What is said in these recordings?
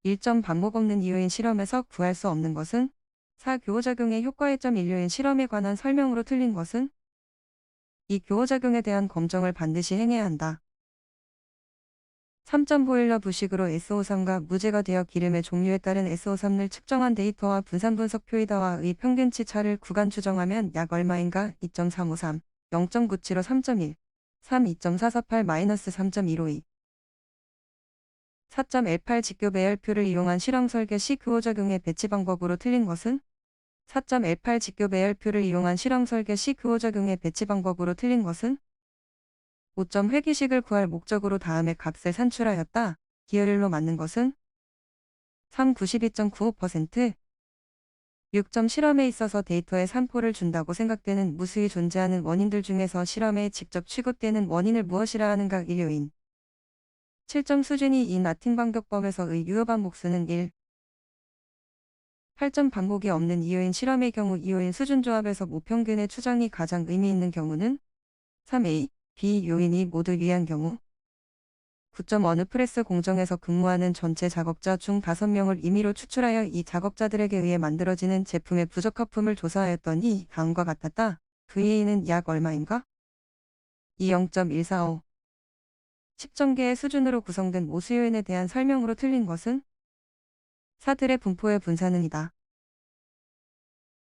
1점 반복 없는 이유인 실험에서 구할 수 없는 것은 4. 교호작용의 효과 1.1료인 실험에 관한 설명으로 틀린 것은 이 교호작용에 대한 검정을 반드시 행해야 한다. 3점 보일러 부식으로 SO3가 무제가 되어 기름의 종류에 따른 SO3을 측정한 데이터와 분산 분석 표이다와의 평균치 차를 구간 추정하면 약 얼마인가 2.353, 0.975 3.1, 3 2.448-3.152 4.18 직교 배열표를 이용한 실험 설계 시 교호작용의 배치 방법으로 틀린 것은 4.18 직교 배열표를 이용한 실험 설계 시 교호작용의 배치 방법으로 틀린 것은 5점 회기식을 구할 목적으로 다음의 값을 산출하였다. 기혈일로 맞는 것은 3. 92.95%. 6점 실험에 있어서 데이터에 산포를 준다고 생각되는 무수히 존재하는 원인들 중에서 실험에 직접 취급되는 원인을 무엇이라 하는가 1요인. 7점 수준이 이 라틴 반격법에서의 유효 반복수는 1. 8점 반복이 없는 2요인 실험의 경우 2요인 수준 조합에서 모평균의 추정이 가장 의미 있는 경우는 3A, B 요인이 모두 유의한 경우 9점 어느 프레스 공정에서 근무하는 전체 작업자 중 5명을 임의로 추출하여 이 작업자들에게 의해 만들어지는 제품의 부적합품을 조사하였더니 다음과 같았다. VA는 약 얼마인가? 2 0.145 10점계의 수준으로 구성된 모수 요인에 대한 설명으로 틀린 것은 4들의 분포의 분산은 이다.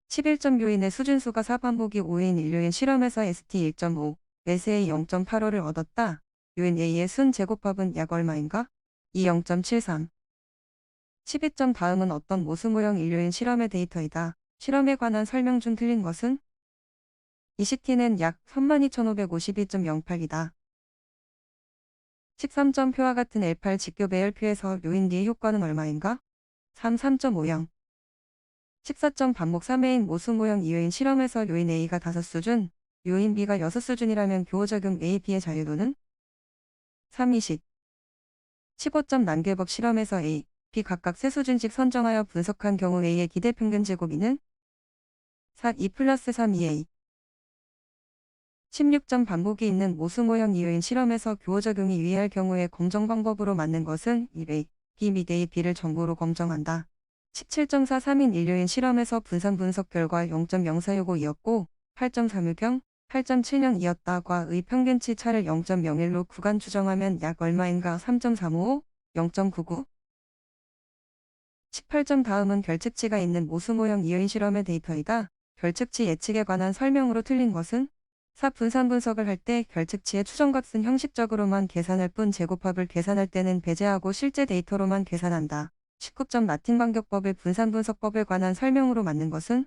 11점 요인의 수준수가 4반복이 5인 1요인 실험에서 ST 1.5, SA 0.85를 얻었다. 요인 A의 순 제곱합은 약 얼마인가? 2 0.73 12점 다음은 어떤 모수 모형 1요인 실험의 데이터이다. 실험에 관한 설명 중 틀린 것은 20T는 약 32,552.08이다. 13점 표와 같은 L8 직교 배열표에서 요인 D의 효과는 얼마인가? 3.50 14점 반복 3회인 모수 모형 2회인 실험에서 요인 A가 5수준, 요인 B가 6수준이라면 교호작용 A, B의 자유도는 320 15점 난궤법 실험에서 A, B 각각 3수준씩 선정하여 분석한 경우 A의 기대평균 제곱이는 4, 2 플러스 3, 2A 16점 반복이 있는 모수 모형 2회인 실험에서 교호작용이 유의할 경우에 검정 방법으로 맞는 것은 1A, B 및 A, B를 전부로 검정한다. 17.4 3인 1요인 실험에서 분산 분석 결과 0.0465이었고 8.3유경, 8.70이었다과의 평균치 차를 0.01로 구간 추정하면 약 얼마인가 3.355, 0.99 18점 다음은 결측치가 있는 모수 모형 2요인 실험의 데이터이다. 결측치 예측에 관한 설명으로 틀린 것은 4. 분산 분석을 할 때 결측치의 추정값은 형식적으로만 계산할 뿐 제곱합을 계산할 때는 배제하고 실제 데이터로만 계산한다. 19점 라틴 반격법의 분산 분석법에 관한 설명으로 맞는 것은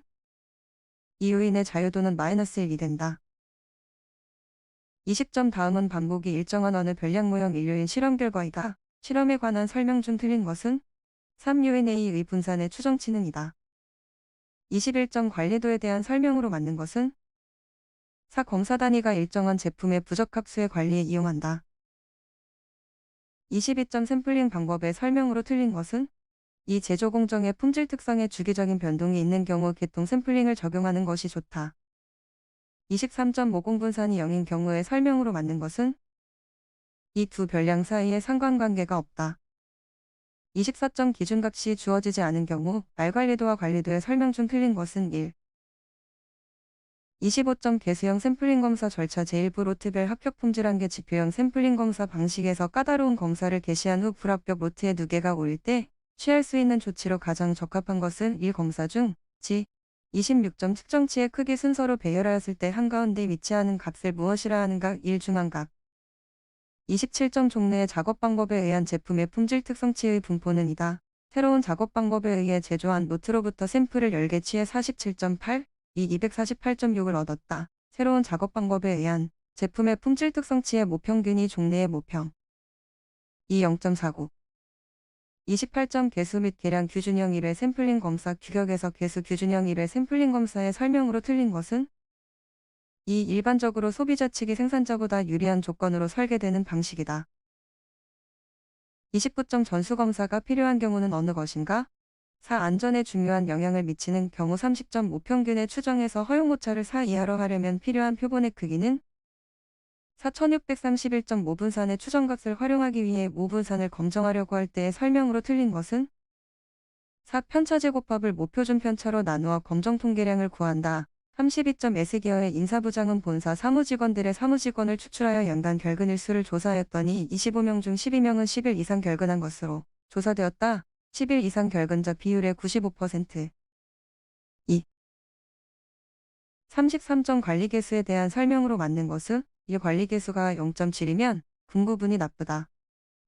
이 요인의 자유도는 -1이 된다. 20점 다음은 반복이 일정한 어느 별량 모형 1요인 실험 결과이다. 실험에 관한 설명 중 틀린 것은 3요인 A의 분산의 추정치는 이다. 21점 관리도에 대한 설명으로 맞는 것은 4. 검사 단위가 일정한 제품의 부적합수의 관리에 이용한다. 22점 샘플링 방법의 설명으로 틀린 것은 이 제조 공정의 품질 특성에 주기적인 변동이 있는 경우 계통 샘플링을 적용하는 것이 좋다. 23점 모공 분산이 0인 경우의 설명으로 맞는 것은 이 두 별량 사이에 상관관계가 없다. 24점 기준값이 주어지지 않은 경우 말관리도와 관리도의 설명 중 틀린 것은 1. 25점 개수형 샘플링 검사 절차 제1부 로트별 합격 품질 한계 지표형 샘플링 검사 방식에서 까다로운 검사를 개시한 후 불합격 로트에 누계가 오일 때 취할 수 있는 조치로 가장 적합한 것은 1. 검사 중 지 26점 측정치의 크기 순서로 배열하였을 때 한가운데 위치하는 값을 무엇이라 하는가 1. 중앙각 27점 종래의 작업 방법에 의한 제품의 품질 특성치의 분포는 이다. 새로운 작업 방법에 의해 제조한 노트로부터 샘플을 10개 취해 47.8, 이 248.6을 얻었다. 새로운 작업 방법에 의한 제품의 품질 특성치의 모평균이 종래의 모평 2. 0.49 28점 개수 및 계량 규준형 1회 샘플링 검사 규격에서 개수 규준형 1회 샘플링 검사의 설명으로 틀린 것은 이 일반적으로 소비자 측이 생산자보다 유리한 조건으로 설계되는 방식이다. 29점 전수검사가 필요한 경우는 어느 것인가? 4. 안전에 중요한 영향을 미치는 경우 30점 모평균의 추정에서 허용오차를 4 이하로 하려면 필요한 표본의 크기는 4631.5분산의 추정값을 활용하기 위해 5분산을 검정하려고 할 때의 설명으로 틀린 것은 4. 편차 제곱합을 목표준 편차로 나누어 검정 통계량을 구한다. 32점 S기어의 인사부장은 본사 사무직원들의 사무직원을 추출하여 연간 결근 일수를 조사하였더니 25명 중 12명은 10일 이상 결근한 것으로 조사되었다. 10일 이상 결근자 비율의 95%. 2. 33점 관리계수에 대한 설명으로 맞는 것은 이 관리계수가 0.7이면 군구분이 나쁘다.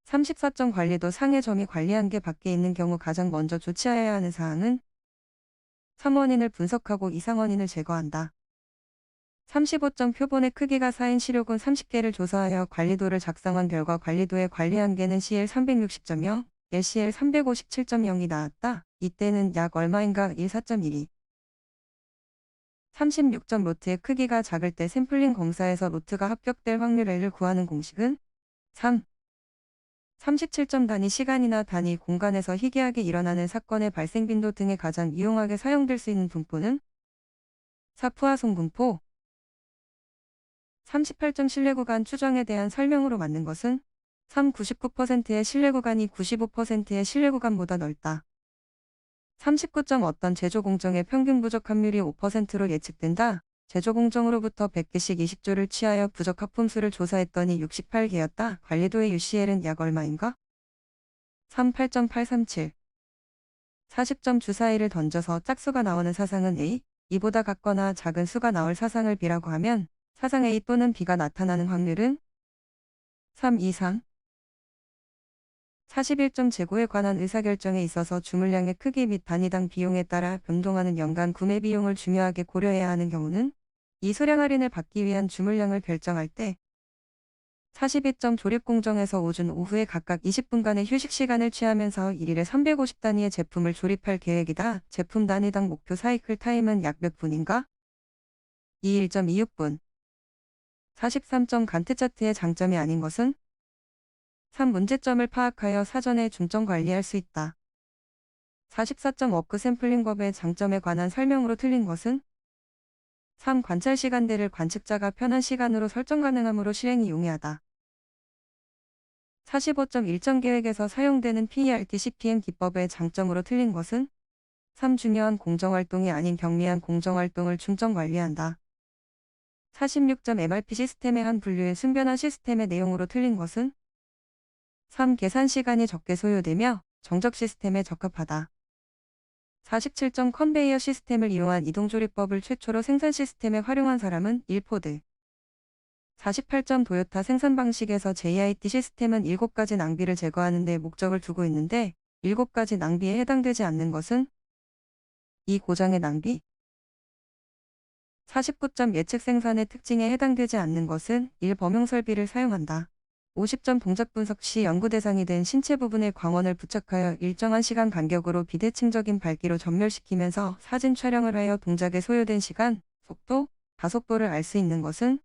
34점 관리도 상해 점이 관리한계 밖에 있는 경우 가장 먼저 조치하여야 하는 사항은 3. 원인을 분석하고 이상 원인을 제거한다. 35점 표본의 크기가 4인 시료군 30개를 조사하여 관리도를 작성한 결과 관리도의 관리한계는 CL 360.0, LCL 357.0이 나왔다. 이때는 약 얼마인가 14.12. 36점 로트의 크기가 작을 때 샘플링 검사에서 로트가 합격될 확률 L을 구하는 공식은 3. 37점 단위 시간이나 단위 공간에서 희귀하게 일어나는 사건의 발생 빈도 등에 가장 유용하게 사용될 수 있는 분포는 4. 푸아송 분포. 38점 신뢰구간 추정에 대한 설명으로 맞는 것은 3. 99%의 신뢰구간이 95%의 신뢰구간보다 넓다. 39점 어떤 제조공정의 평균 부적 합률이 5%로 예측된다. 제조공정으로부터 100개씩 20조를 취하여 부적 합품수를 조사했더니 68개였다. 관리도의 UCL은 약 얼마인가? 3. 8.837. 40점 주사위를 던져서 짝수가 나오는 사상은 A, 이보다 같거나 작은 수가 나올 사상을 B라고 하면 사상 A 또는 B가 나타나는 확률은 3 이상. 41점 재고에 관한 의사결정에 있어서 주물량의 크기 및 단위당 비용에 따라 변동하는 연간 구매 비용을 중요하게 고려해야 하는 경우는 이 소량 할인을 받기 위한 주물량을 결정할 때 42점 조립공정에서 오전 오후에 각각 20분간의 휴식시간을 취하면서 1일에 350단위의 제품을 조립할 계획이다. 제품 단위당 목표 사이클 타임은 약 몇 분인가? 21.26분. 43점 간트 차트의 장점이 아닌 것은 3. 문제점을 파악하여 사전에 중점 관리할 수 있다. 44점 워크 샘플링법의 장점에 관한 설명으로 틀린 것은 3. 관찰 시간대를 관측자가 편한 시간으로 설정 가능하므로 실행이 용이하다. 45점 일정 계획에서 사용되는 PERT CPM 기법의 장점으로 틀린 것은 3. 중요한 공정활동이 아닌 경미한 공정활동을 중점 관리한다. 46점 MRP 시스템의 한 분류의 순변화 시스템의 내용으로 틀린 것은 3. 계산 시간이 적게 소요되며 정적 시스템에 적합하다. 47점 컨베이어 시스템을 이용한 이동조립법을 최초로 생산 시스템에 활용한 사람은 1포드. 48점 도요타 생산 방식에서 JIT 시스템은 7가지 낭비를 제거하는 데 목적을 두고 있는데 7가지 낭비에 해당되지 않는 것은 2. 고장의 낭비. 49점 예측 생산의 특징에 해당되지 않는 것은 1. 범용 설비를 사용한다. 50점 동작 분석 시 연구 대상이 된 신체 부분에 광원을 부착하여 일정한 시간 간격으로 비대칭적인 밝기로 전멸시키면서 사진 촬영을 하여 동작에 소요된 시간, 속도, 가속도를 알 수 있는 것은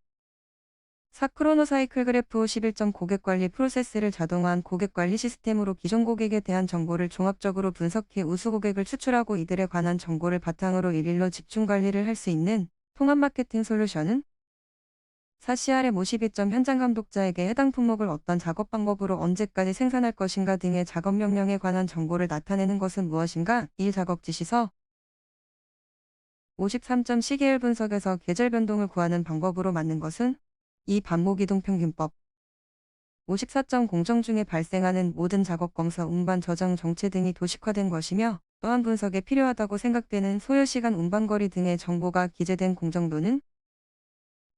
4. 크로노사이클 그래프. 51점 고객관리 프로세스를 자동화한 고객관리 시스템으로 기존 고객에 대한 정보를 종합적으로 분석해 우수 고객을 추출하고 이들에 관한 정보를 바탕으로 일일로 집중 관리를 할 수 있는 통합 마케팅 솔루션은 4. CRM. 52점 현장 감독자에게 해당 품목을 어떤 작업 방법으로 언제까지 생산할 것인가 등의 작업 명령에 관한 정보를 나타내는 것은 무엇인가? 1. 작업 지시서. 53점 시계열 분석에서 계절 변동을 구하는 방법으로 맞는 것은 2. 반복이동 평균법. 54점 공정 중에 발생하는 모든 작업 검사 운반 저장 정체 등이 도식화된 것이며 또한 분석에 필요하다고 생각되는 소요시간 운반거리 등의 정보가 기재된 공정도는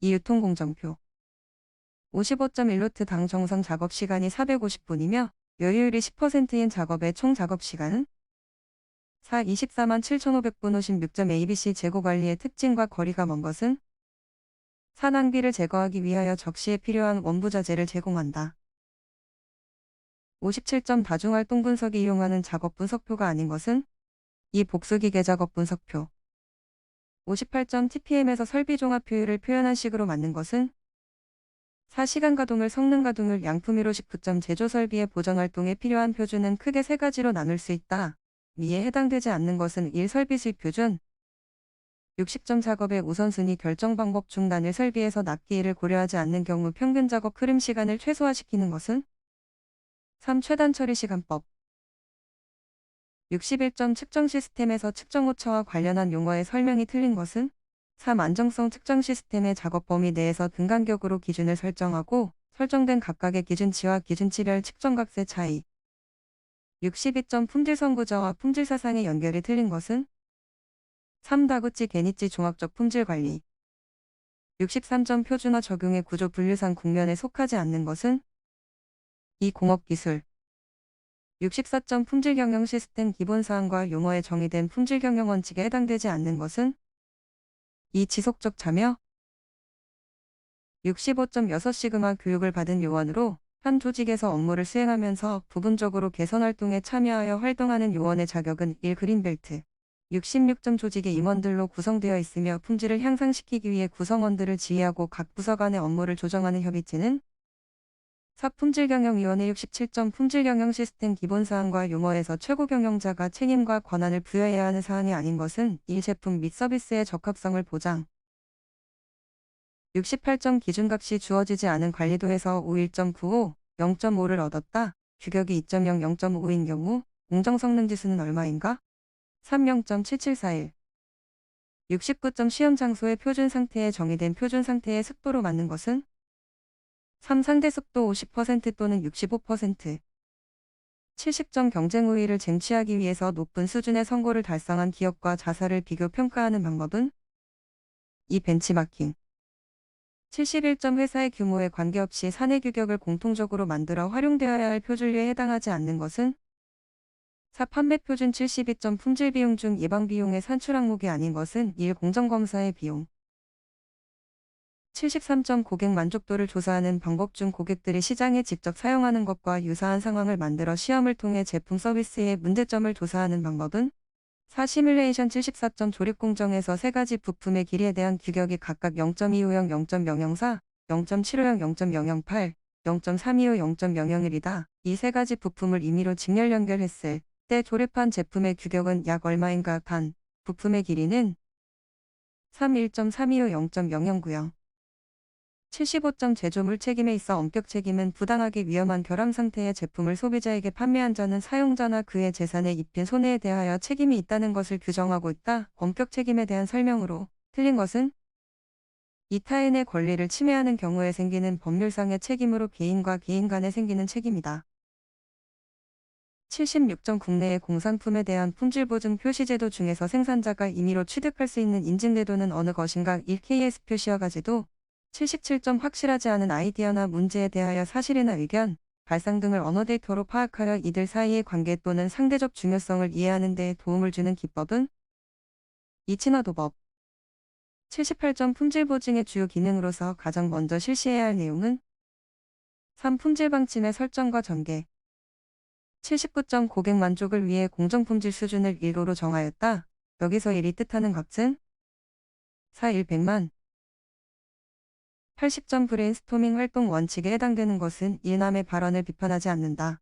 2. 유통공정표. 55.1노트 당 정상 작업시간이 450분이며 여유율이 10%인 작업의 총 작업시간은 4. 24만 7,500분. 56점 ABC 재고관리의 특징과 거리가 먼 것은 4. 낭비를 제거하기 위하여 적시에 필요한 원부자재를 제공한다. 57점 다중활동 분석이 이용하는 작업 분석표가 아닌 것은 2. 복수기계 작업 분석표. 58점 TPM에서 설비 종합 효율을 표현한 식으로 맞는 것은 4. 시간 가동률, 성능 가동률, 양품 159점 제조 설비의 보전 활동에 필요한 표준은 크게 3가지로 나눌 수 있다. 위에 해당되지 않는 것은 1. 설비 수입 표준. 60점 작업의 우선순위 결정 방법 중 단일 설비에서 납기일을 고려하지 않는 경우 평균 작업 흐름 시간을 최소화시키는 것은 3. 최단 처리 시간법. 61점 측정 시스템에서 측정 오차와 관련한 용어의 설명이 틀린 것은 3. 안정성 측정 시스템의 작업 범위 내에서 등간격으로 기준을 설정하고 설정된 각각의 기준치와 기준치별 측정값의 차이. 62점 품질 선구자와 품질 사상의 연결이 틀린 것은 3. 다구치 게니치 종합적 품질 관리. 63점 표준화 적용의 구조 분류상 국면에 속하지 않는 것은 2. 공업기술. 64점 품질 경영 시스템 기본사항과 용어에 정의된 품질 경영 원칙에 해당되지 않는 것은 2. 지속적 참여. 65점 6시그마 교육을 받은 요원으로 한 조직에서 업무를 수행하면서 부분적으로 개선 활동에 참여하여 활동하는 요원의 자격은 1. 그린벨트. 66점 조직의 임원들로 구성되어 있으며 품질을 향상시키기 위해 구성원들을 지휘하고 각 부서 간의 업무를 조정하는 협의체는 4. 품질경영위원회. 67점 품질경영 시스템 기본사항과 용어에서 최고 경영자가 책임과 권한을 부여해야 하는 사항이 아닌 것은 1. 제품 및 서비스의 적합성을 보장. 68점 기준값이 주어지지 않은 관리도에서 51.95, 0.5를 얻었다. 규격이 2.0, 0.5인 경우 공정성능지수는 얼마인가? 3. 0.7741. 69점 시험 장소의 표준 상태에 정의된 표준 상태의 습도로 맞는 것은 3. 상대 습도 50% 또는 65%. 70점 경쟁 우위를 쟁취하기 위해서 높은 수준의 성고를 달성한 기업과 자사를 비교 평가하는 방법은 2. 벤치마킹. 71점 회사의 규모에 관계없이 사내 규격을 공통적으로 만들어 활용되어야 할 표준류에 해당하지 않는 것은 4. 판매 표준. 72점 품질 비용 중 예방 비용의 산출 항목이 아닌 것은 1. 공정검사의 비용. 73점 고객 만족도를 조사하는 방법 중 고객들이 시장에 직접 사용하는 것과 유사한 상황을 만들어 시험을 통해 제품 서비스의 문제점을 조사하는 방법은 4. 시뮬레이션. 74점 조립 공정에서 세 가지 부품의 길이에 대한 규격이 각각 0.250, 0.004, 0.750, 0.008, 0.325, 0.001이다. 이 세 가지 부품을 임의로 직렬 연결했을 때 조립한 제품의 규격은 약 얼마인가? 단, 부품의 길이는 3. 1.325, 0.0090. 75점 제조물 책임에 있어 엄격 책임은 부당하게 위험한 결함 상태의 제품을 소비자에게 판매한 자는 사용자나 그의 재산에 입힌 손해에 대하여 책임이 있다는 것을 규정하고 있다. 엄격 책임에 대한 설명으로 틀린 것은 이 타인의 권리를 침해하는 경우에 생기는 법률상의 책임으로 개인과 개인 간에 생기는 책임이다. 76점 국내의 공산품에 대한 품질보증 표시제도 중에서 생산자가 임의로 취득할 수 있는 인증제도는 어느 것인가? 1. KS 표시허가제도. 77점 확실하지 않은 아이디어나 문제에 대하여 사실이나 의견, 발상 등을 언어 데이터로 파악하여 이들 사이의 관계 또는 상대적 중요성을 이해하는 데 도움을 주는 기법은 2. 친화도법. 78점 품질 보증의 주요 기능으로서 가장 먼저 실시해야 할 내용은 3. 품질 방침의 설정과 전개. 79점 고객 만족을 위해 공정품질 수준을 1로로 정하였다. 여기서 1이 뜻하는 값은 4. 1. 100만. 80점 브레인스토밍 활동 원칙에 해당되는 것은 1. 남의 발언을 비판하지 않는다.